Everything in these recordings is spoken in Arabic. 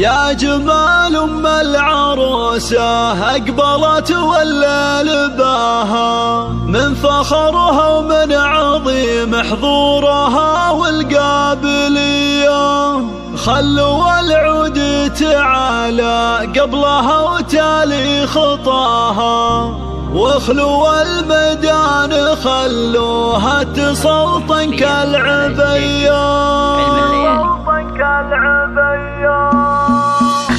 يا جمال أم العروسة أقبلت والليل باها، من فخرها ومن عظيم حضورها والقابلية. خلوا العود تعالى قبلها وتالي خطاها، واخلوا الميدان خلوها تسلطن كالعبية.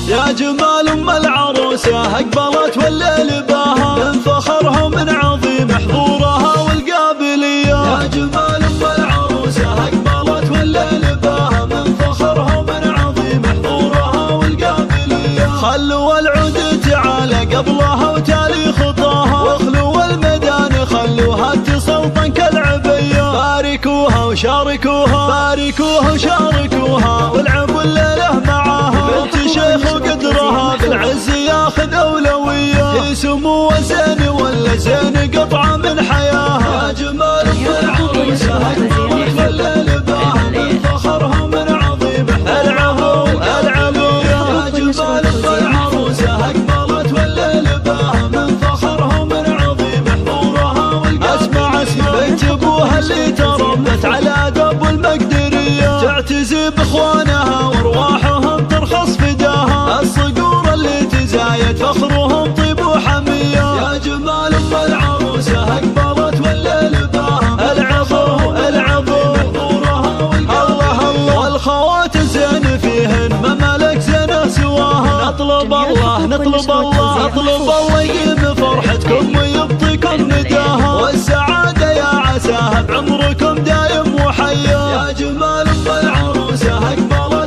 يا جمال أم العروسة أقبلت والليل باها، من فخرها ومن عظيم حضورها والقابلية. يا جمال أم العروسة أقبلت والليل باها، من فخرها ومن عظيم حضورها والقابلية. خلوا العود تعالى قبلها وتالي خطاها، واخلوا الميدان خلوها تسلطن كالعبية. باركوها وشاركوها، باركوها وشاركوها، والعبوا الليلة معاها. بنت شيخ وقدرها بالعز ياخذ أولوية، في سمو وزين ولا زين قطعة من حياها. يا جمال أم العروسة أقبلت والليل باها، من فخرها ومن عظيم العبوا العبوا. يا جمال أم العروسة أقبلت والليل باها، من فخرها ومن عظيم حضورها والقابلية. اسمع بنت أبوها اللي تربت على أدب المقدرية، تعتزي بإخوانها وأرواحهم ترخص فداها. الصقور اللي تزايد فخرهم طيب وحمية. يا جمال أم العروسة أقبلت والليل باها، العبوا العبوا حضورها والقابلية. الله والخوات الزين فيهن ما ملك زينه سواها. نطلب الله نطلب الله نطلب الله يقيم فرحتكم ويبطيكم نداها، والسعادة يا عساها بعمركم دايم وحيا. يا جمال أم العروسة أقبلت